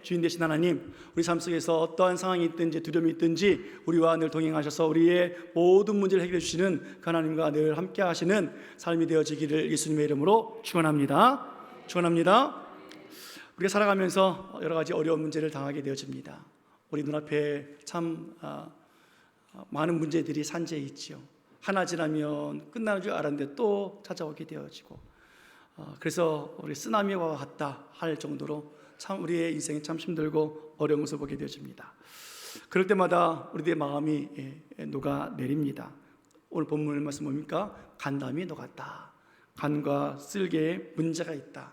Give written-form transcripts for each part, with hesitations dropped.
주인 되신 하나님, 우리 삶 속에서 어떠한 상황이 있든지 두려움이 있든지 우리와 늘 동행하셔서 우리의 모든 문제를 해결해 주시는 그 하나님과 늘 함께 하시는 삶이 되어지기를 예수님의 이름으로 축원합니다. 축원합니다. 우리가 살아가면서 여러 가지 어려운 문제를 당하게 되어집니다. 우리 눈앞에 참 많은 문제들이 산재해 있지요. 하나 지나면 끝나는 줄 알았는데 또 찾아오게 되어지고, 그래서 우리 쓰나미와 같다 할 정도로 참 우리의 인생이 참 힘들고 어려운 것을 보게 되어집니다. 그럴 때마다 우리의 마음이 녹아내립니다. 오늘 본문 말씀 뭡니까? 간담이 녹았다. 간과 쓸개에 문제가 있다.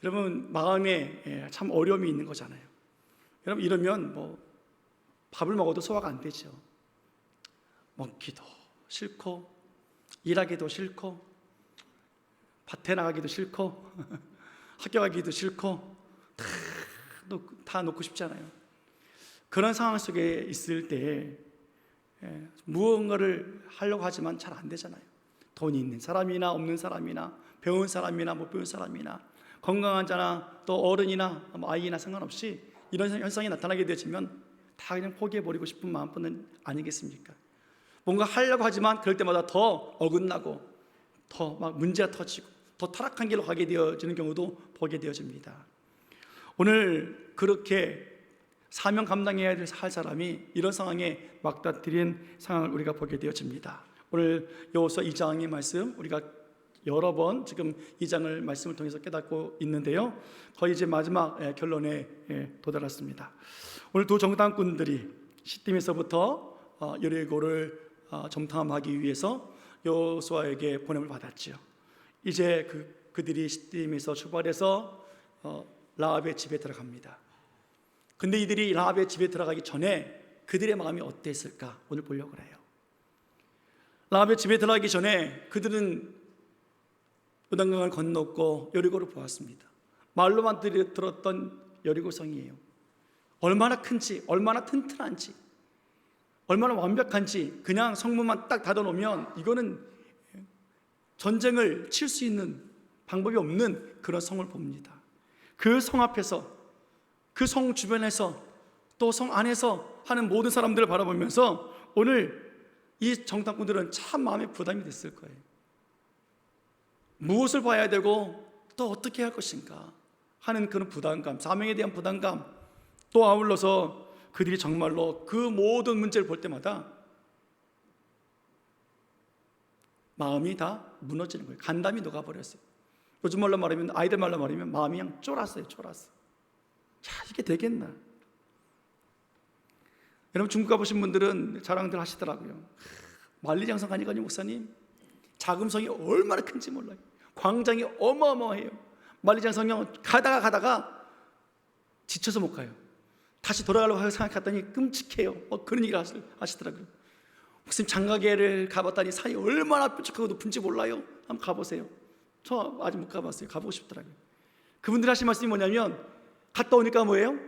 여러분, 마음에 참 어려움이 있는 거잖아요. 여러분, 이러면 뭐 밥을 먹어도 소화가 안 되죠. 먹기도 싫고 일하기도 싫고 밭에 나가기도 싫고 학교 가기도 싫고 다 놓고 싶잖아요. 그런 상황 속에 있을 때 무언가를 하려고 하지만 잘 안 되잖아요. 돈이 있는 사람이나 없는 사람이나 배운 사람이나 못 배운 사람이나 건강한 자나 또 어른이나 아이나 상관없이 이런 현상이 나타나게 되어지면 다 그냥 포기해버리고 싶은 마음뿐은 아니겠습니까? 뭔가 하려고 하지만 그럴 때마다 더 어긋나고 더 막 문제가 터지고 더 타락한 길로 가게 되어지는 경우도 보게 되어집니다. 오늘 그렇게 사명 감당해야 할 사람이 이런 상황에 막다트린 상황을 우리가 보게 되어집니다. 오늘 여호수아 2장의 말씀 우리가 여러 번 지금 2장을 말씀을 통해서 깨닫고 있는데요, 거의 이제 마지막 결론에 도달했습니다. 오늘 두 정탐꾼들이 시딤에서부터 여리고를 정탐하기 위해서 여호수아에게 보냄을 받았지요. 이제 그들이 시딤에서 출발해서 라합의 집에 들어갑니다. 근데 이들이 라합의 집에 들어가기 전에 그들의 마음이 어땠을까 오늘 보려고 해요. 라합의 집에 들어가기 전에 그들은 요단강을 건넜고 여리고를 보았습니다. 말로만 들었던 여리고성이에요. 얼마나 큰지, 얼마나 튼튼한지, 얼마나 완벽한지 그냥 성문만 딱 닫아놓으면 이거는 전쟁을 칠 수 있는 방법이 없는 그런 성을 봅니다. 그 성 앞에서, 그 성 주변에서, 또 성 안에서 하는 모든 사람들을 바라보면서 오늘 이 정탐꾼들은 참 마음에 부담이 됐을 거예요. 무엇을 봐야 되고 또 어떻게 할 것인가 하는 그런 부담감, 사명에 대한 부담감, 또 아울러서 그들이 정말로 그 모든 문제를 볼 때마다 마음이 다 무너지는 거예요. 간담이 녹아버렸어요. 요즘 말로 말하면, 아이들 말로 말하면 마음이 그냥 쫄았어요. 쫄았어. 자, 이게 되겠나? 여러분, 중국 가보신 분들은 자랑들 하시더라고요. 만리장성 가니까요, 목사님, 자금성이 얼마나 큰지 몰라요. 광장이 어마어마해요. 만리장성은 가다가 지쳐서 못 가요. 다시 돌아가려고 생각했더니 끔찍해요. 그런 얘기를 하시더라고요. 목사님, 장가계를 가봤더니 산이 얼마나 뾰족하고 높은지 몰라요. 한번 가보세요. 저 아직 못 가봤어요. 가보고 싶더라고요. 그분들이 하신 말씀이 뭐냐면, 갔다 오니까 뭐예요?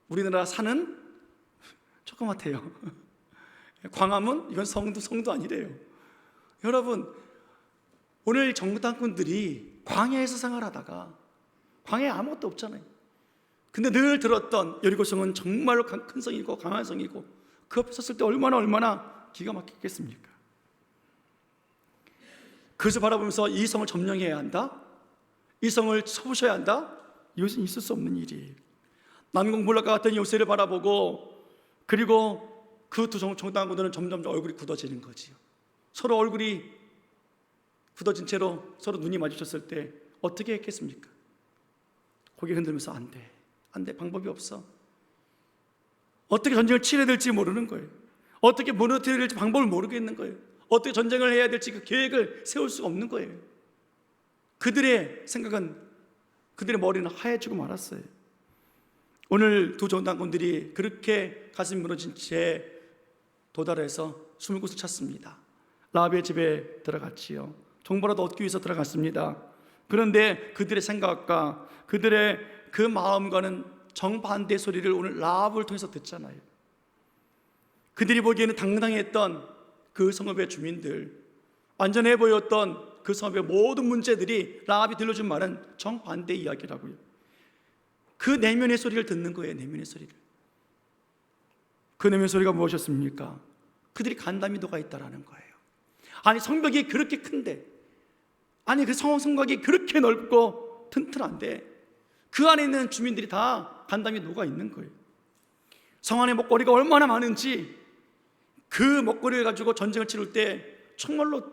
우리나라 산은 조그맣대요. 광화문? 이건 성도 아니래요. 여러분, 오늘 정탐꾼들이 광야에서 생활하다가, 광야에 아무것도 없잖아요. 근데 늘 들었던 여리고성은 정말로 큰 성이고 강한 성이고, 그 앞에 섰을 때 얼마나 기가 막히겠습니까? 그것을 바라보면서 이 성을 점령해야 한다, 이 성을 쳐부셔야 한다, 이것은 있을 수 없는 일이에요. 난공불락과 같은 요새를 바라보고, 그리고 그 두 정탐꾼들은 점점 얼굴이 굳어지는 거지요. 서로 얼굴이 굳어진 채로 서로 눈이 마주쳤을 때 어떻게 했겠습니까? 고개 흔들면서 안 돼, 방법이 없어. 어떻게 전쟁을 치러야 될지 모르는 거예요. 어떻게 무너뜨려야 될지 방법을 모르겠는 거예요. 어떻게 전쟁을 해야 될지 그 계획을 세울 수가 없는 거예요. 그들의 생각은, 그들의 머리는 하얘지고 말았어요. 오늘 두 정탐꾼들이 그렇게 가슴이 무너진 채 도달해서 숨을 곳을 찾습니다. 라합의 집에 들어갔지요. 정보라도 얻기 위해서 들어갔습니다. 그런데 그들의 생각과 그들의 그 마음과는 정반대 소리를 오늘 라합을 통해서 듣잖아요. 그들이 보기에는 당당했던 그 성읍의 주민들, 안전해 보였던 그 성읍의 모든 문제들이 라합이 들려준 말은 정반대 이야기라고요. 그 내면의 소리를 듣는 거예요. 내면의 소리를. 그 내면의 소리가 무엇이었습니까? 그들이 간담이 녹아 있다라는 거예요. 아니 성벽이 그렇게 큰데, 아니 그 성곽이 그렇게 넓고 튼튼한데 그 안에 있는 주민들이 다 간담이 녹아 있는 거예요. 성 안에 먹거리가 얼마나 많은지, 그 먹거리를 가지고 전쟁을 치를 때 정말로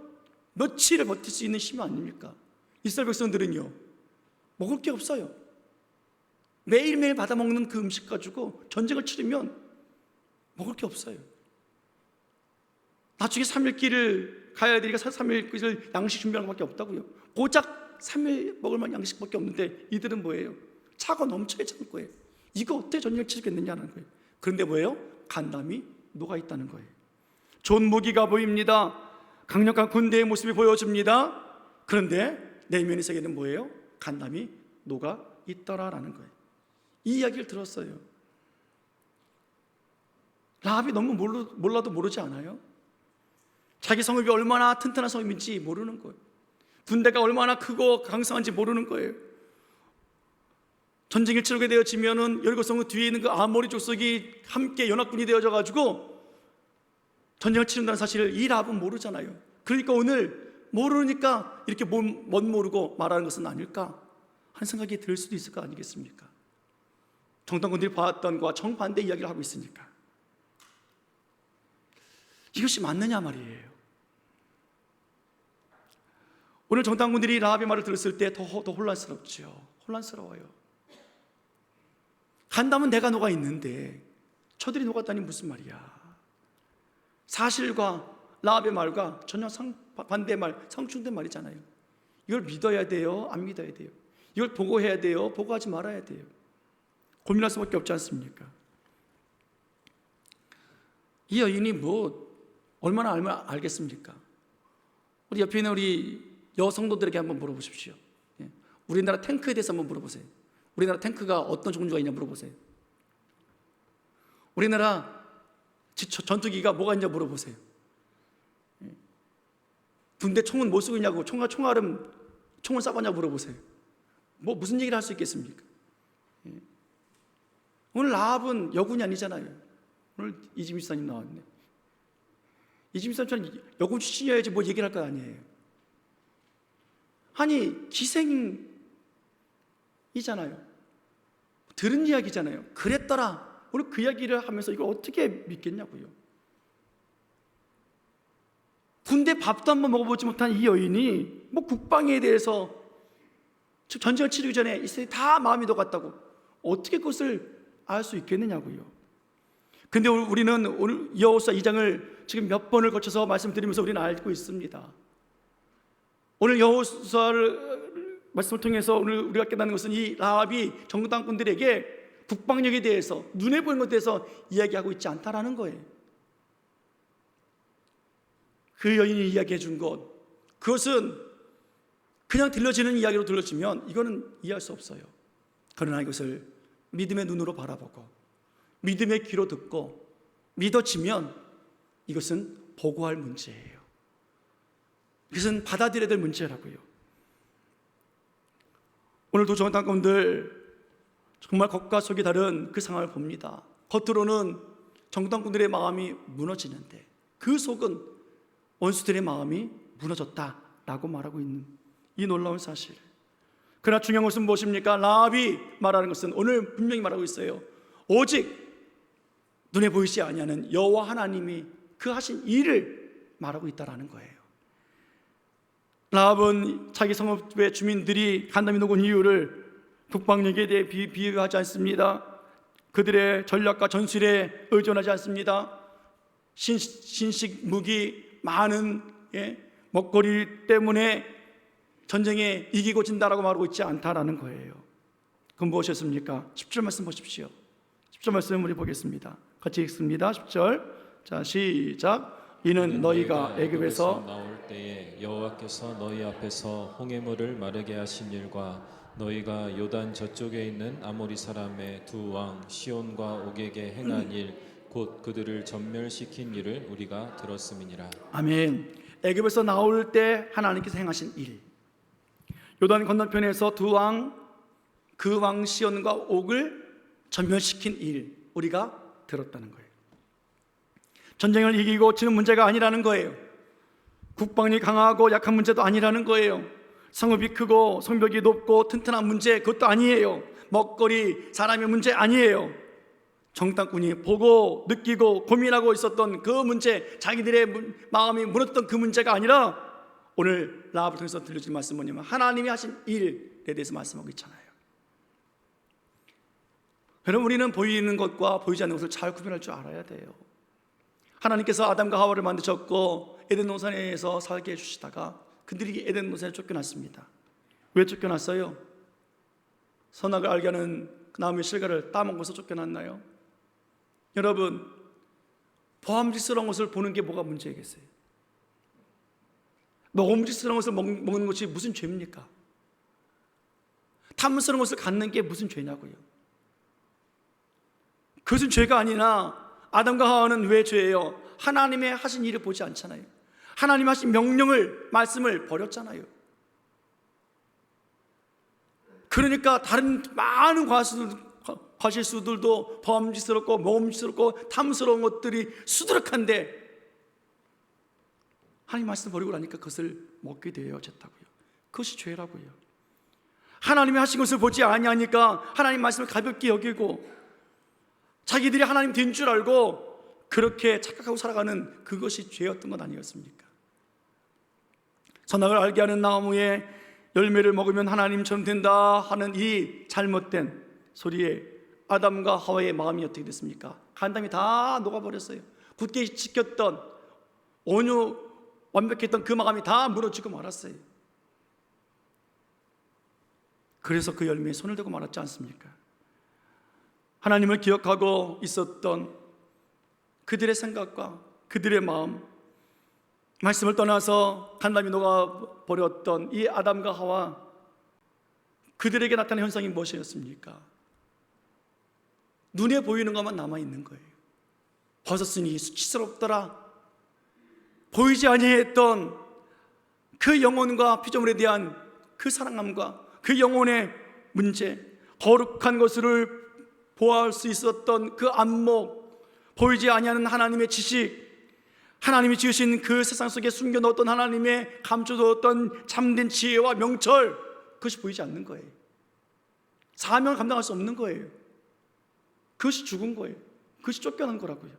며칠을 버틸 수 있는 힘이 아닙니까? 이스라엘 백성들은요, 먹을 게 없어요. 매일매일 받아먹는 그 음식 가지고 전쟁을 치르면 먹을 게 없어요. 나중에 3일길을 가야 되니까 3일길을 양식 준비하는 것밖에 없다고요. 고작 3일 먹을 만한 양식밖에 없는데 이들은 뭐예요? 차가 넘쳐야 차는 거예요. 이거 어떻게 전쟁을 치르겠느냐는 거예요. 그런데 뭐예요? 간담이 녹아있다는 거예요. 좋은 무기가 보입니다. 강력한 군대의 모습이 보여집니다. 그런데 내면의 세계는 뭐예요? 간담이 녹아있더라라는 거예요. 이 이야기를 들었어요. 라합이 너무 몰라도 모르지 않아요? 자기 성읍이 얼마나 튼튼한 성읍인지 모르는 거예요. 군대가 얼마나 크고 강성한지 모르는 거예요. 전쟁을 치르게 되어지면은 여리고성 뒤에 있는 그 아모리 족속이 함께 연합군이 되어져 가지고 전쟁을 치른다는 사실을 이 라합은 모르잖아요. 그러니까 오늘 모르니까 이렇게 못 모르고 말하는 것은 아닐까 하는 생각이 들 수도 있을 거 아니겠습니까? 정탐꾼들이 봤던 것과 정반대 이야기를 하고 있으니까. 이것이 맞느냐 말이에요. 오늘 정탐꾼들이 라합의 말을 들었을 때 더 혼란스럽죠. 혼란스러워요. 간담은 내가 녹아 있는데 저들이 녹았다니 무슨 말이야. 사실과 라합의 말과 전혀 반대 말, 상충된 말이잖아요. 이걸 믿어야 돼요? 안 믿어야 돼요? 이걸 보고해야 돼요? 보고하지 말아야 돼요? 고민할 수밖에 없지 않습니까? 이 여인이 얼마나 알겠습니까? 우리 옆에 있는 우리 여성도들에게 한번 물어보십시오. 우리나라 탱크에 대해서 한번 물어보세요. 우리나라 탱크가 어떤 종류가 있냐 물어보세요. 우리나라 전투기가 뭐가 있냐 물어보세요. 군대 총은 뭐 쓰고 있냐고, 총알은 총을 쏴봤냐 물어보세요. 무슨 얘기를 할 수 있겠습니까? 오늘 라합은 여군이 아니잖아요. 오늘 이지미 집사님 나왔네. 이지미 집사님처럼 여군 출신이어야지 뭐 얘기를 할 거 아니에요. 아니 기생이잖아요. 들은 이야기잖아요. 그랬더라. 오늘 그 이야기를 하면서 이걸 어떻게 믿겠냐고요. 군대 밥도 한번 먹어보지 못한 이 여인이 국방에 대해서 전쟁을 치르기 전에 이스라엘이 다 마음이 녹았다고 어떻게 그것을 알 수 있겠느냐고요. 근데 우리는 오늘 여호수아 2장을 지금 몇 번을 거쳐서 말씀드리면서 우리는 알고 있습니다. 오늘 여호수아를 말씀을 통해서 오늘 우리가 깨닫는 것은 이 라합이 정탐꾼들에게 국방력에 대해서, 눈에 보이는 것에 대해서 이야기하고 있지 않다라는 거예요. 그 여인이 이야기해 준 것, 그것은 그냥 들려지는 이야기로 들려지면 이거는 이해할 수 없어요. 그러나 이것을 믿음의 눈으로 바라보고 믿음의 귀로 듣고 믿어지면 이것은 보고할 문제예요. 이것은 받아들여야 될 문제라고요. 오늘도 정탐꾼들 정말 겉과 속이 다른 그 상황을 봅니다. 겉으로는 정탐꾼들의 마음이 무너지는데 그 속은 원수들의 마음이 무너졌다라고 말하고 있는 이 놀라운 사실. 그러나 중요한 것은 무엇입니까? 라합이 말하는 것은 오늘 분명히 말하고 있어요. 오직 눈에 보이지 아니하는 여호와 하나님이 그 하신 일을 말하고 있다라는 거예요. 라합은 자기 성읍의 주민들이 간담이 녹은 이유를 국방력에 대해 비유하지 않습니다. 그들의 전략과 전술에 의존하지 않습니다. 신식 무기 많은 먹거리 때문에 전쟁에 이기고 진다라고 말하고 있지 않다라는 거예요. 그건 무엇이었습니까? 10절 말씀 보십시오. 10절 말씀 우리 보겠습니다. 같이 읽습니다. 10절. 자, 시작. 이는 너희가 애굽에서 나올 때에 여호와께서 너희 앞에서 홍해물을 마르게 하신 일과 너희가 요단 저쪽에 있는 아모리 사람의 두 왕 시온과 옥에게 행한 일 곧 그들을 전멸시킨 일을 우리가 들었음이니라. 아멘. 애굽에서 나올 때 하나님께서 행하신 일, 요단 건너편에서 두 왕 그 왕 시온과 옥을 전멸시킨 일, 우리가 들었다는 거예요. 전쟁을 이기고 지는 문제가 아니라는 거예요. 국방이 강하고 약한 문제도 아니라는 거예요. 성읍이 크고 성벽이 높고 튼튼한 문제, 그것도 아니에요. 먹거리, 사람의 문제 아니에요. 정탐꾼이 보고 느끼고 고민하고 있었던 그 문제, 자기들의 마음이 무너졌던 그 문제가 아니라 오늘 라합을 통해서 들려준 말씀은 뭐냐면 하나님이 하신 일에 대해서 말씀하고 있잖아요. 여러분, 우리는 보이는 것과 보이지 않는 것을 잘 구별할 줄 알아야 돼요. 하나님께서 아담과 하와를 만드셨고 에덴 동산에서 살게 해주시다가 그들이 에덴 동산에 쫓겨났습니다. 왜 쫓겨났어요? 선악을 알게 하는 나무의 실과를 따먹어서 쫓겨났나요? 여러분, 보암직스러운 것을 보는 게 뭐가 문제겠어요? 먹음직스러운 것을 먹는 것이 무슨 죄입니까? 탐스러운 것을 갖는 게 무슨 죄냐고요? 그것은 죄가 아니라 아담과 하와는 왜 죄예요? 하나님의 하신 일을 보지 않잖아요. 하나님 하신 명령을, 말씀을 버렸잖아요. 그러니까 다른 많은 과실수들도 범죄스럽고 모험스럽고 탐스러운 것들이 수두룩한데 하나님 말씀 버리고 나니까 그것을 먹게 되어졌다고요. 그것이 죄라고요. 하나님이 하신 것을 보지 아니하니까 하나님 말씀을 가볍게 여기고 자기들이 하나님 된 줄 알고 그렇게 착각하고 살아가는 그것이 죄였던 것 아니었습니까? 선악을 알게 하는 나무의 열매를 먹으면 하나님처럼 된다 하는 이 잘못된 소리에 아담과 하와의 마음이 어떻게 됐습니까? 간담이 다 녹아버렸어요. 굳게 지켰던 온유 완벽했던 그 마음이 다 무너지고 말았어요. 그래서 그 열매에 손을 대고 말았지 않습니까? 하나님을 기억하고 있었던 그들의 생각과 그들의 마음, 말씀을 떠나서 간담이 녹아버렸던 이 아담과 하와, 그들에게 나타난 현상이 무엇이었습니까? 눈에 보이는 것만 남아있는 거예요. 벗었으니 수치스럽더라. 보이지 아니했던 그 영혼과 피조물에 대한 그 사랑함과 그 영혼의 문제, 거룩한 것을 보호할 수 있었던 그 안목, 보이지 아니하는 하나님의 지식, 하나님이 지으신 그 세상 속에 숨겨놓았던 하나님의 감춰두었던 참된 지혜와 명철, 그것이 보이지 않는 거예요. 사명을 감당할 수 없는 거예요. 그것이 죽은 거예요. 그것이 쫓겨난 거라고요.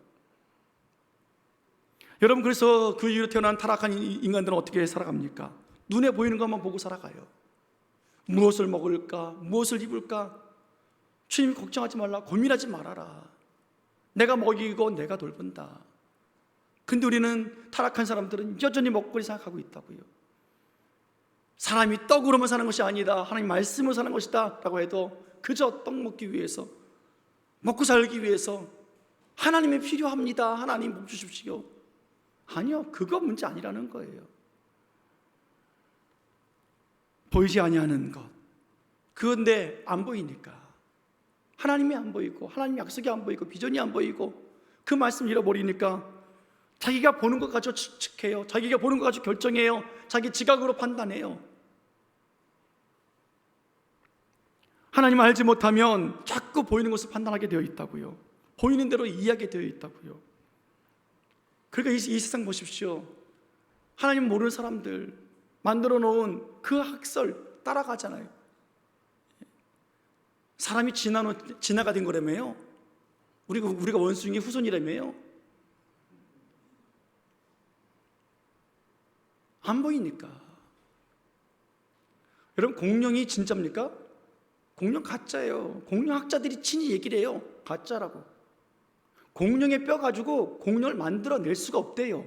여러분, 그래서 그 이후로 태어난 타락한 인간들은 어떻게 살아갑니까? 눈에 보이는 것만 보고 살아가요. 무엇을 먹을까? 무엇을 입을까? 주님 걱정하지 말라, 고민하지 말아라. 내가 먹이고 내가 돌본다. 근데 우리는 타락한 사람들은 여전히 먹거리 생각하고 있다고요. 사람이 떡으로만 사는 것이 아니다, 하나님 말씀으로 사는 것이다 라고 해도 그저 떡 먹기 위해서, 먹고 살기 위해서 하나님이 필요합니다, 하나님 복 주십시오. 아니요, 그거 문제 아니라는 거예요. 보이지 아니하는 것, 그런데 안 보이니까, 하나님이 안 보이고 하나님 약속이 안 보이고 비전이 안 보이고 그 말씀 잃어버리니까 자기가 보는 것 가지고 추측해요. 자기가 보는 것 가지고 결정해요. 자기 지각으로 판단해요. 하나님 알지 못하면 자꾸 보이는 것을 판단하게 되어 있다고요. 보이는 대로 이해하게 되어 있다고요. 그러니까 이 세상 보십시오. 하나님 모르는 사람들 만들어 놓은 그 학설 따라가잖아요. 사람이 진화가 된 거라며요. 우리가 원숭이 후손이라며요. 안 보이니까. 여러분, 공룡이 진짜입니까? 공룡 가짜예요. 공룡 학자들이 친히 얘기를 해요. 가짜라고. 공룡의 뼈 가지고 공룡을 만들어낼 수가 없대요.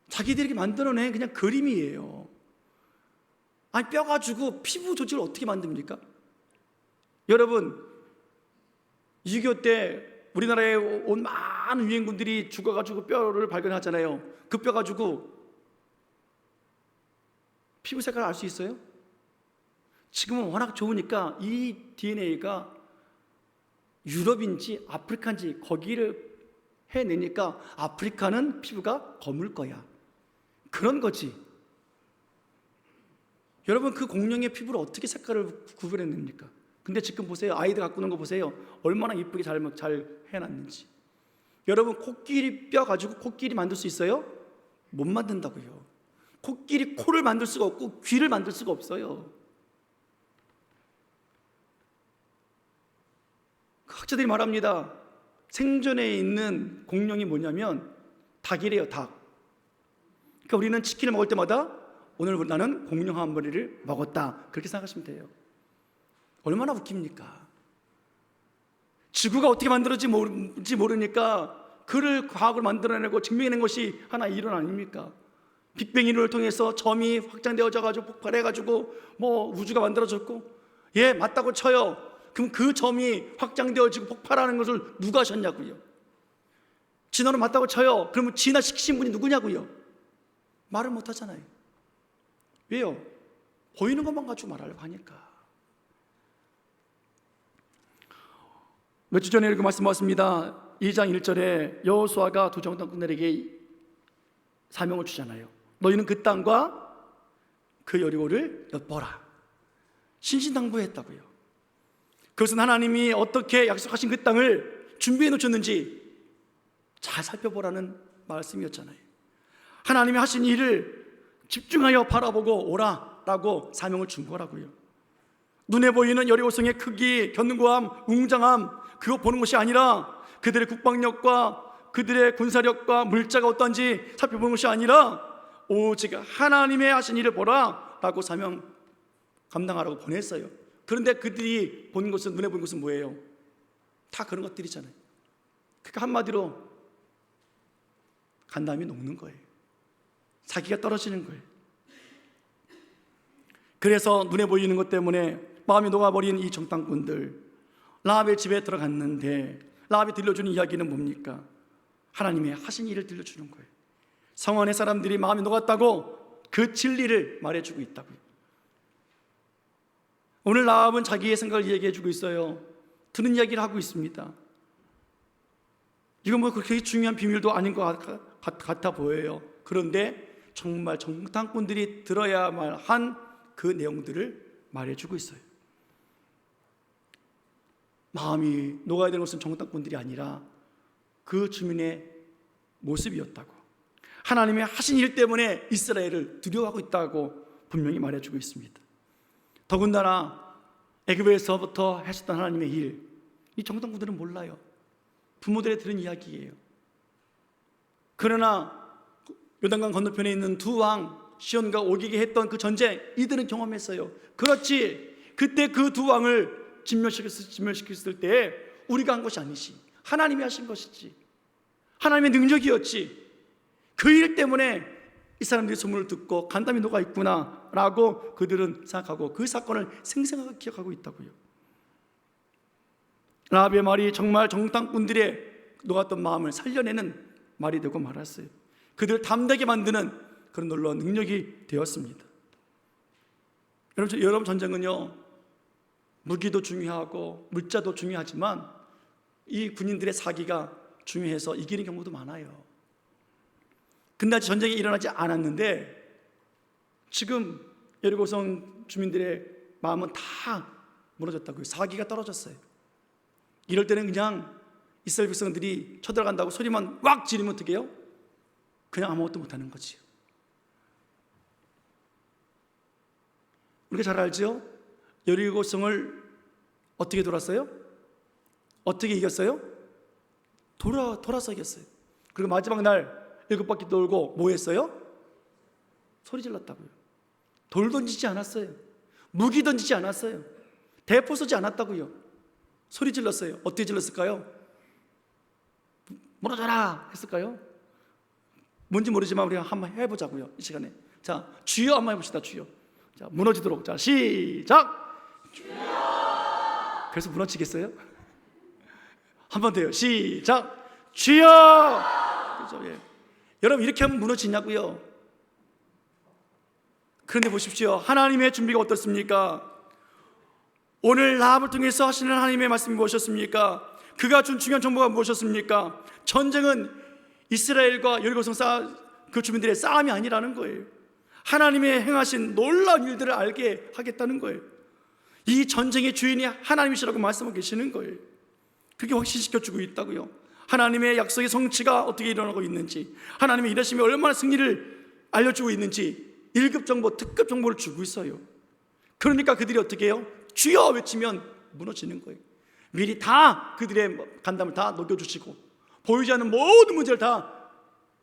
자기들이 만들어낸 그냥 그림이에요. 아니, 뼈 가지고 피부 조직을 어떻게 만듭니까? 여러분, 6.25 때 우리나라에 온 많은 유행군들이 죽어가지고 뼈를 발견하잖아요. 그 뼈 가지고 피부 색깔을 알 수 있어요? 지금은 워낙 좋으니까 이 DNA가 유럽인지 아프리카인지 거기를 해내니까 아프리카는 피부가 검을 거야. 그런 거지. 여러분, 그 공룡의 피부를 어떻게 색깔을 구별해냅니까? 근데 지금 보세요. 아이들 갖고 노는 거 보세요. 얼마나 이쁘게 잘 해놨는지. 여러분, 코끼리 뼈 가지고 코끼리 만들 수 있어요? 못 만든다고요. 코끼리 코를 만들 수가 없고 귀를 만들 수가 없어요. 학자들이 말합니다. 생존에 있는 공룡이 뭐냐면 닭이래요, 닭. 그러니까 우리는 치킨을 먹을 때마다 오늘 나는 공룡 한 마리를 먹었다, 그렇게 생각하시면 돼요. 얼마나 웃깁니까? 지구가 어떻게 만들어진지 모르니까 그를 과학을 만들어내고 증명해낸 것이 하나 이론 아닙니까? 빅뱅 이론을 통해서 점이 확장되어져 가지고 폭발해 가지고 뭐 우주가 만들어졌고, 예, 맞다고 쳐요. 그럼 그 점이 확장되어지고 폭발하는 것을 누가 하셨냐고요? 진화는 맞다고 쳐요. 그러면 진화시키신 분이 누구냐고요? 말을 못 하잖아요. 왜요? 보이는 것만 가지고 말하려고 하니까. 몇 주 전에 이렇게 말씀하셨습니다. 2장 1절에 여호수아가 두 정탐꾼들에게 사명을 주잖아요. 너희는 그 땅과 그 여리고를 엿보라. 신신당부했다고요. 그것은 하나님이 어떻게 약속하신 그 땅을 준비해 놓으셨는지 잘 살펴보라는 말씀이었잖아요. 하나님이 하신 일을 집중하여 바라보고 오라라고 사명을 준 거라고요. 눈에 보이는 여리고성의 크기, 견고함, 웅장함, 그거 보는 것이 아니라 그들의 국방력과 그들의 군사력과 물자가 어떤지 살펴보는 것이 아니라 오직 하나님의 하신 일을 보라라고 사명 감당하라고 보냈어요. 그런데 그들이 본 것은, 눈에 보는 것은 뭐예요? 다 그런 것들이잖아요. 그러니까 한마디로 간담이 녹는 거예요. 사기가 떨어지는 거예요. 그래서 눈에 보이는 것 때문에 마음이 녹아버린 이 정탐꾼들, 라합의 집에 들어갔는데 라합이 들려주는 이야기는 뭡니까? 하나님의 하신 일을 들려주는 거예요. 성안의 사람들이 마음이 녹았다고 그 진리를 말해주고 있다고요. 오늘 라합은 자기의 생각을 얘기해주고 있어요. 듣는 이야기를 하고 있습니다. 이건 뭐 그렇게 중요한 비밀도 아닌 것 같아 보여요. 그런데 정말 정탐꾼들이 들어야만 한 그 내용들을 말해주고 있어요. 마음이 녹아야 되는 것은 정탐꾼들이 아니라 그 주민의 모습이었다고, 하나님의 하신 일 때문에 이스라엘을 두려워하고 있다고 분명히 말해주고 있습니다. 더군다나 애굽에서부터 하셨던 하나님의 일, 이 정탐꾼들은 몰라요. 부모들의 들은 이야기예요. 그러나 요단강 건너편에 있는 두 왕 시온과 오기게 했던 그 전쟁, 이들은 경험했어요. 그렇지, 그때 그 두 왕을 진멸시켰을 때 우리가 한 것이 아니지, 하나님이 하신 것이지, 하나님의 능력이었지. 그 일 때문에 이 사람들이 소문을 듣고 간담이 녹아 있구나 라고 그들은 생각하고 그 사건을 생생하게 기억하고 있다고요. 라합의 말이 정말 정탐꾼들의 녹았던 마음을 살려내는 말이 되고 말았어요. 그들을 담대하게 만드는 그런 놀라운 능력이 되었습니다. 여러분, 전쟁은요, 무기도 중요하고 물자도 중요하지만 이 군인들의 사기가 중요해서 이기는 경우도 많아요. 근데 아직 전쟁이 일어나지 않았는데 지금 여리고성 주민들의 마음은 다 무너졌다고요. 사기가 떨어졌어요. 이럴 때는 그냥 이스라엘 백성들이 쳐들어간다고 소리만 왁 지르면 어떻게 해요? 그냥 아무것도 못하는 거지요. 우리가 잘 알죠? 여리고성을 어떻게 돌았어요? 어떻게 이겼어요? 돌아서 이겼어요. 그리고 마지막 날 7바퀴 돌고 뭐 했어요? 소리 질렀다고요. 돌 던지지 않았어요. 무기 던지지 않았어요. 대포 쏘지 않았다고요. 소리 질렀어요. 어떻게 질렀을까요? 무너져라 했을까요? 뭔지 모르지만 우리가 한번 해보자고요. 이 시간에. 자, 주여 한번 해봅시다. 주여. 자, 무너지도록. 자, 시작. 주여. 그래서 무너지겠어요? 한 번 더요. 시작. 주여. 그렇죠? 예. 여러분, 이렇게 하면 무너지냐고요? 그런데 보십시오. 하나님의 준비가 어떻습니까? 오늘 라합을 통해서 하시는 하나님의 말씀이 무엇이었습니까? 그가 준 중요한 정보가 무엇이었습니까? 전쟁은 이스라엘과 여리고성 그 주민들의 싸움이 아니라는 거예요. 하나님의 행하신 놀라운 일들을 알게 하겠다는 거예요. 이 전쟁의 주인이 하나님이시라고 말씀하고 계시는 거예요. 그렇게 확신시켜주고 있다고요. 하나님의 약속의 성취가 어떻게 일어나고 있는지, 하나님의 일하심이 얼마나 승리를 알려주고 있는지 1급 정보, 특급 정보를 주고 있어요. 그러니까 그들이 어떻게 해요? 주여 외치면 무너지는 거예요. 미리 다 그들의 간담을 다 녹여주시고, 보이지 않는 모든 문제를 다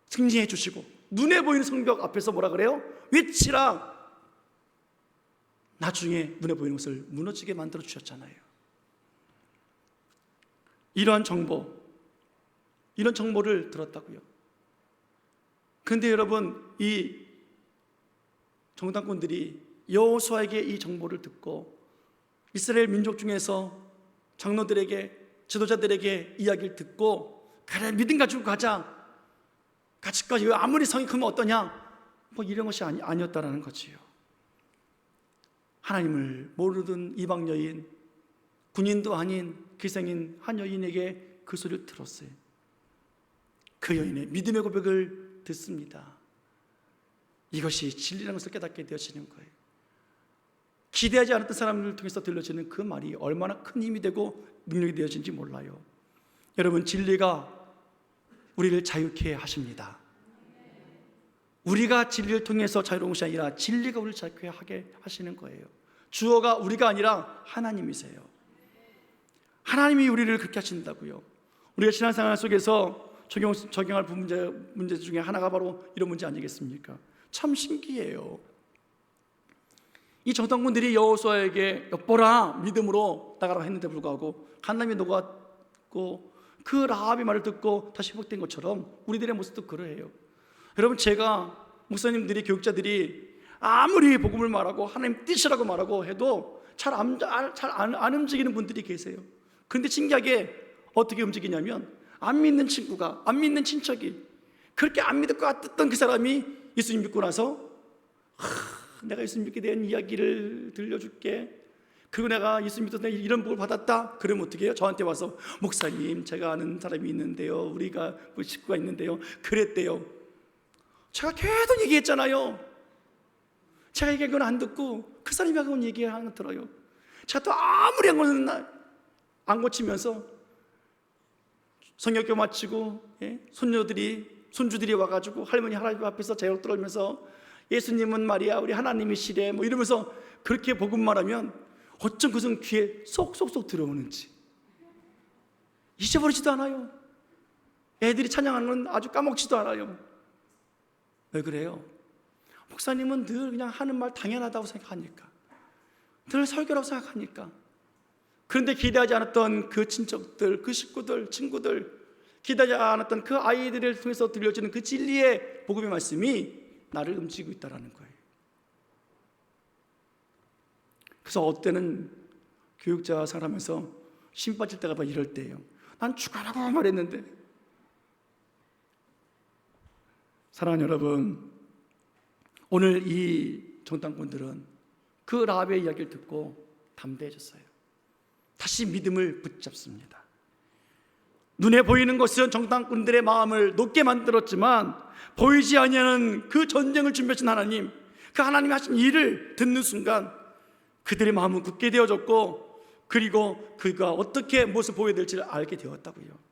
승리해 주시고, 눈에 보이는 성벽 앞에서 뭐라 그래요? 외치라. 나중에 눈에 보이는 것을 무너지게 만들어 주셨잖아요. 이러한 정보를 들었다고요. 그런데 여러분, 이 정탐꾼들이 여호수아에게 이 정보를 듣고 이스라엘 민족 중에서 장로들에게, 지도자들에게 이야기를 듣고, 그래 믿음 가지고 가자, 같이 가, 아무리 성이 크면 어떠냐, 뭐 이런 것이 아니었다라는 거지요. 하나님을 모르던 이방 여인, 군인도 아닌 기생인 한 여인에게 그 소리를 들었어요. 그 여인의 믿음의 고백을 듣습니다. 이것이 진리라는 것을 깨닫게 되어지는 거예요. 기대하지 않았던 사람들을 통해서 들려지는 그 말이 얼마나 큰 힘이 되고 능력이 되어진지 몰라요. 여러분, 진리가 우리를 자유케 하십니다. 우리가 진리를 통해서 자유로운 것이 아니라 진리가 우리를 자유케 하게 하시는 거예요. 주어가 우리가 아니라 하나님이세요. 하나님이 우리를 그렇게 하신다고요. 우리가 신앙생활 속에서 적용할 문제 중에 하나가 바로 이런 문제 아니겠습니까? 참 신기해요. 이 정탐꾼들이 여호수아에게 엿보라 믿음으로 나가라고 했는데 불구하고 간담이 녹았고 그 라합의 말을 듣고 다시 회복된 것처럼 우리들의 모습도 그러해요. 여러분, 제가 목사님들이, 교육자들이 아무리 복음을 말하고 하나님 뜻이라고 말하고 해도 잘 안 움직이는 분들이 계세요. 그런데 신기하게 어떻게 움직이냐면, 안 믿는 친구가, 안 믿는 친척이, 그렇게 안 믿을 것 같았던 그 사람이 예수님 믿고 나서 내가 예수님 믿게 된 이야기를 들려줄게, 그리고 내가 예수님 믿어서 이런 복을 받았다. 그러면 어떻게 해요? 저한테 와서 목사님, 제가 아는 사람이 있는데요, 우리가 뭐 식구가 있는데요, 그랬대요. 제가 계속 얘기했잖아요. 제가 얘기한 건 안 듣고 그 사람이 하고 얘기하는 거 들어요. 제가 또 아무리 한 거는 안 고치면서 성경교 마치고 손주들이 와가지고 할머니 할아버지 앞에서 제옥 떨면서 예수님은 말이야 우리 하나님이시래 뭐 이러면서 그렇게 복음 말하면 어쩜 그것은 귀에 쏙쏙쏙 들어오는지 잊어버리지도 않아요. 애들이 찬양하는 건 아주 까먹지도 않아요. 왜 그래요? 목사님은 늘 그냥 하는 말 당연하다고 생각하니까, 늘 설교라고 생각하니까. 그런데 기대하지 않았던 그 친척들, 그 식구들, 친구들, 기대하지 않았던 그 아이들을 통해서 들려지는 그 진리의 복음의 말씀이 나를 움직이고 있다는 거예요. 그래서 어때는 교육자 생활하면서 심 빠질 때가 막 이럴 때예요. 난 죽어라고 말했는데. 사랑하는 여러분, 오늘 이 정탐꾼들은 그 라합의 이야기를 듣고 담대해졌어요. 다시 믿음을 붙잡습니다. 눈에 보이는 것은 정탐꾼들의 마음을 높게 만들었지만 보이지 아니하는 그 전쟁을 준비하신 하나님, 그 하나님이 하신 일을 듣는 순간 그들의 마음은 굳게 되어졌고, 그리고 그가 어떻게 무엇을 보여야 될지를 알게 되었다고요.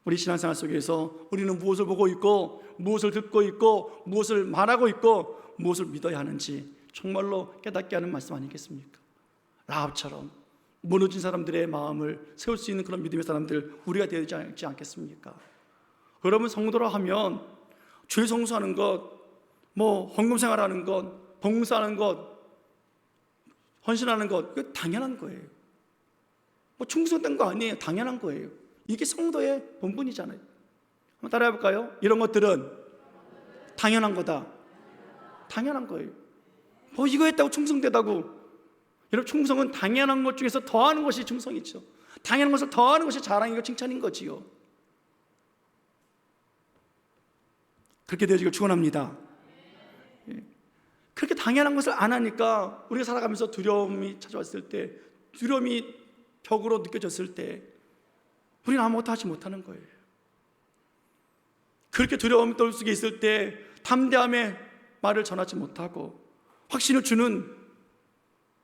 우리 신앙생활 속에서 우리는 무엇을 보고 있고, 무엇을 듣고 있고, 무엇을 말하고 있고, 무엇을 믿어야 하는지 정말로 깨닫게 하는 말씀 아니겠습니까? 라합처럼 무너진 사람들의 마음을 세울 수 있는 그런 믿음의 사람들 우리가 되지 않겠습니까? 여러분, 성도라 하면 죄 성수하는 것, 뭐 헌금 생활하는 것, 봉사하는 것, 헌신하는 것, 이거 당연한 거예요. 뭐 충성된 거 아니에요. 당연한 거예요. 이게 성도의 본분이잖아요. 한번 따라해 볼까요? 이런 것들은 당연한 거다. 당연한 거예요. 뭐 이거 했다고 충성되다고. 여러분, 충성은 당연한 것 중에서 더하는 것이 충성이죠. 당연한 것을 더하는 것이 자랑이고 칭찬인 거지요. 그렇게 되어지길 축원합니다. 그렇게 당연한 것을 안 하니까 우리가 살아가면서 두려움이 찾아왔을 때, 두려움이 벽으로 느껴졌을 때 우리는 아무것도 하지 못하는 거예요. 그렇게 두려움이 떨 속에 있을 때 담대함에 말을 전하지 못하고 확신을 주는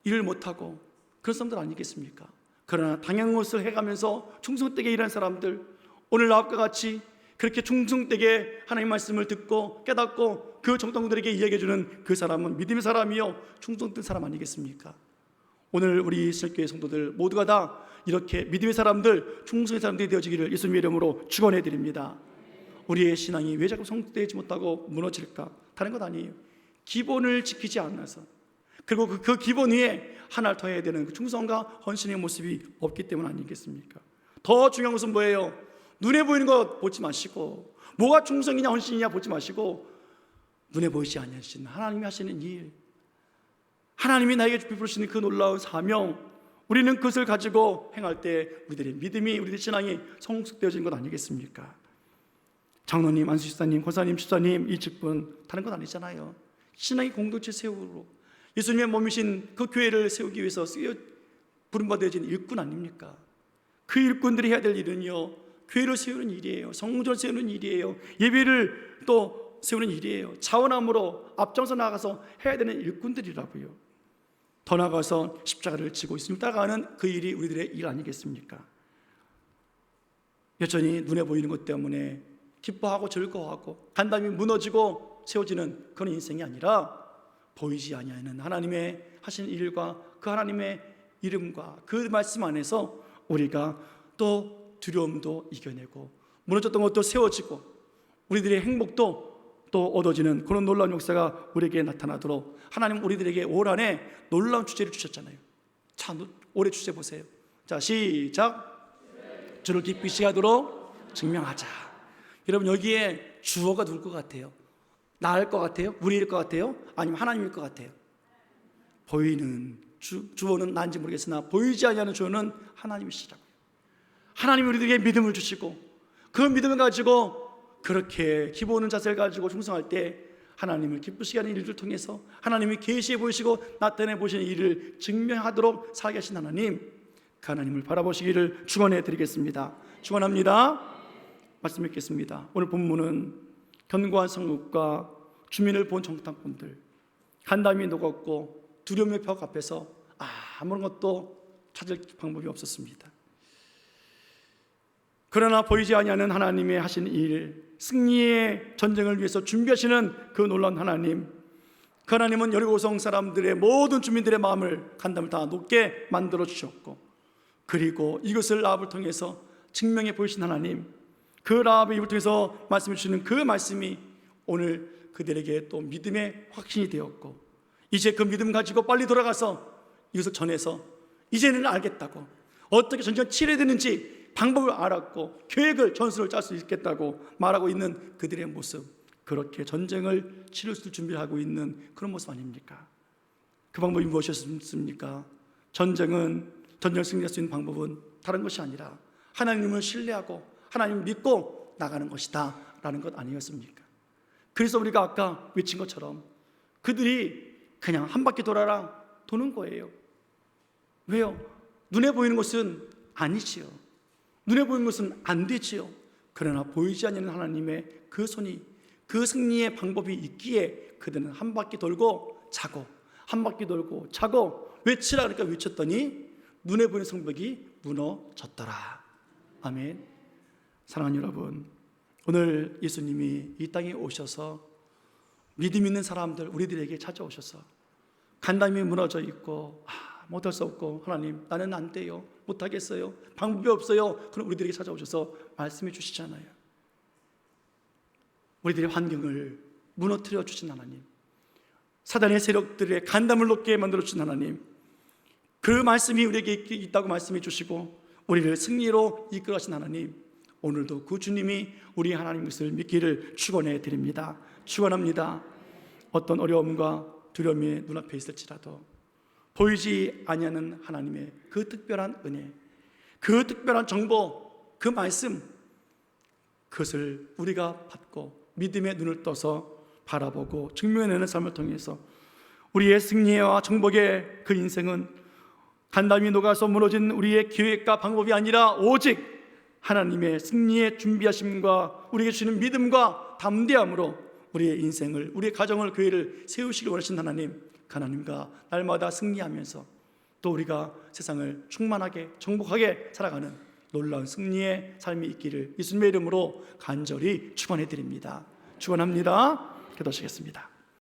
일을 못하고 그런 사람들 아니겠습니까? 그러나 당연한 것을 해가면서 충성되게 일하는 사람들, 오늘 나와 같이 그렇게 충성되게 하나님의 말씀을 듣고 깨닫고 그 정통들에게 이야기해주는 그 사람은 믿음의 사람이요 충성된 사람 아니겠습니까? 오늘 우리 신학교회 성도들 모두가 다 이렇게 믿음의 사람들, 충성의 사람들이 되어지기를 예수님의 이름으로 축원해 드립니다. 우리의 신앙이 왜 자꾸 성숙되지 못하고 무너질까? 다른 것 아니에요. 기본을 지키지 않아서, 그리고 그 기본 위에 하나를 더해야 되는 그 충성과 헌신의 모습이 없기 때문 아니겠습니까? 더 중요한 것은 뭐예요? 눈에 보이는 것 보지 마시고, 뭐가 충성이냐 헌신이냐 보지 마시고, 눈에 보이지 않으시는 하나님이 하시는 일, 하나님이 나에게 베푸시는 그 놀라운 사명, 우리는 그것을 가지고 행할 때 우리들의 믿음이, 우리들의 신앙이 성숙되어지는 것 아니겠습니까? 장로님, 안수집사님, 권사님, 집사님 이 직분 다른 건 아니잖아요. 신앙의 공동체 세우고 예수님의 몸이신 그 교회를 세우기 위해서 부름받아진 일꾼 아닙니까? 그 일꾼들이 해야 될 일은요, 교회를 세우는 일이에요. 성전을 세우는 일이에요. 예배를 또 세우는 일이에요. 자원함으로 앞장서 나가서 해야 되는 일꾼들이라고요. 더 나아가서 십자가를 지고 있으면 따라가는 그 일이 우리들의 일 아니겠습니까? 여전히 눈에 보이는 것 때문에 기뻐하고 즐거워하고 간담이 무너지고 세워지는 그런 인생이 아니라 보이지 아니하는 하나님의 하신 일과 그 하나님의 이름과 그 말씀 안에서 우리가 또 두려움도 이겨내고 무너졌던 것도 세워지고 우리들의 행복도 또 얻어지는 그런 놀라운 역사가 우리에게 나타나도록 하나님 우리들에게 올 한해 놀라운 주제를 주셨잖아요. 자, 올해 주제 보세요. 자, 시작. 주를 기쁘시게 하도록 증명하자. 여러분, 여기에 주어가 누굴 것 같아요? 나일 것 같아요? 우리일 것 같아요? 아니면 하나님일 것 같아요? 보이는 주어는 나인지 모르겠으나 보이지 아니하는 주어는 하나님이시라고요. 하나님이 우리들에게 믿음을 주시고 그 믿음을 가지고 그렇게 기뻐하는 자세를 가지고 충성할 때 하나님을 기쁘시게 하는 일을 통해서 하나님이 계시해 보이시고 나타내 보시는 일을 증명하도록 살게 하신 하나님, 그 하나님을 바라보시기를 축원해 드리겠습니다. 축원합니다. 말씀 읽겠습니다. 오늘 본문은 견고한 성읍과 주민을 본 정탐꾼들, 간담이 녹았고 두려움의 벽 앞에서 아무런 것도 찾을 방법이 없었습니다. 그러나 보이지 아니하는 하나님의 하신 일, 승리의 전쟁을 위해서 준비하시는 그 놀라운 하나님, 그 하나님은 여리고성 사람들의 모든 주민들의 마음을 간담을 다 높게 만들어 주셨고, 그리고 이것을 라합을 통해서 증명해 보이신 하나님, 그 라합의 입을 통해서 말씀해 주시는 그 말씀이 오늘 그들에게 또 믿음의 확신이 되었고, 이제 그 믿음 가지고 빨리 돌아가서 이것을 전해서 이제는 알겠다고, 어떻게 전쟁을 치러야 되는지 방법을 알았고 계획을 전술을 짤 수 있겠다고 말하고 있는 그들의 모습, 그렇게 전쟁을 치를 수 준비하고 있는 그런 모습 아닙니까? 그 방법이 무엇이었습니까? 전쟁을 승리할 수 있는 방법은 다른 것이 아니라 하나님을 신뢰하고 하나님을 믿고 나가는 것이다 라는 것 아니었습니까? 그래서 우리가 아까 외친 것처럼 그들이 그냥 한 바퀴 돌아라 도는 거예요. 왜요? 눈에 보이는 것은 아니지요. 눈에 보이는 것은 안 되지요. 그러나 보이지 않는 하나님의 그 손이, 그 승리의 방법이 있기에 그들은 한 바퀴 돌고 자고, 한 바퀴 돌고 자고 외치라 그러니까 외쳤더니 눈에 보이는 성벽이 무너졌더라. 아멘. 사랑하는 여러분, 오늘 예수님이 이 땅에 오셔서 믿음 있는 사람들 우리들에게 찾아오셔서 간담이 무너져 있고 못할 수 없고 하나님 나는 안 돼요, 못하겠어요, 방법이 없어요. 그럼 우리들에게 찾아오셔서 말씀해 주시잖아요. 우리들의 환경을 무너뜨려 주신 하나님, 사단의 세력들의 간담을 높게 만들어 주신 하나님, 그 말씀이 우리에게 있다고 말씀해 주시고 우리를 승리로 이끌어 가신 하나님, 오늘도 그 주님이 우리 하나님 것을 믿기를 축원해 드립니다. 축원합니다. 어떤 어려움과 두려움이 눈앞에 있을지라도 보이지 아니하는 하나님의 그 특별한 은혜, 그 특별한 정보, 그 말씀, 그것을 우리가 받고 믿음의 눈을 떠서 바라보고 증명해내는 삶을 통해서 우리의 승리와 정복의 그 인생은 간담이 녹아서 무너진 우리의 계획과 방법이 아니라 오직 하나님의 승리의 준비하심과 우리에게 주시는 믿음과 담대함으로 우리의 인생을, 우리의 가정을, 교회를 세우시길 원하신 하나님, 하나님과 날마다 승리하면서 또 우리가 세상을 충만하게 정복하게 살아가는 놀라운 승리의 삶이 있기를 예수님의 이름으로 간절히 축원해 드립니다. 축원합니다. 기도하시겠습니다.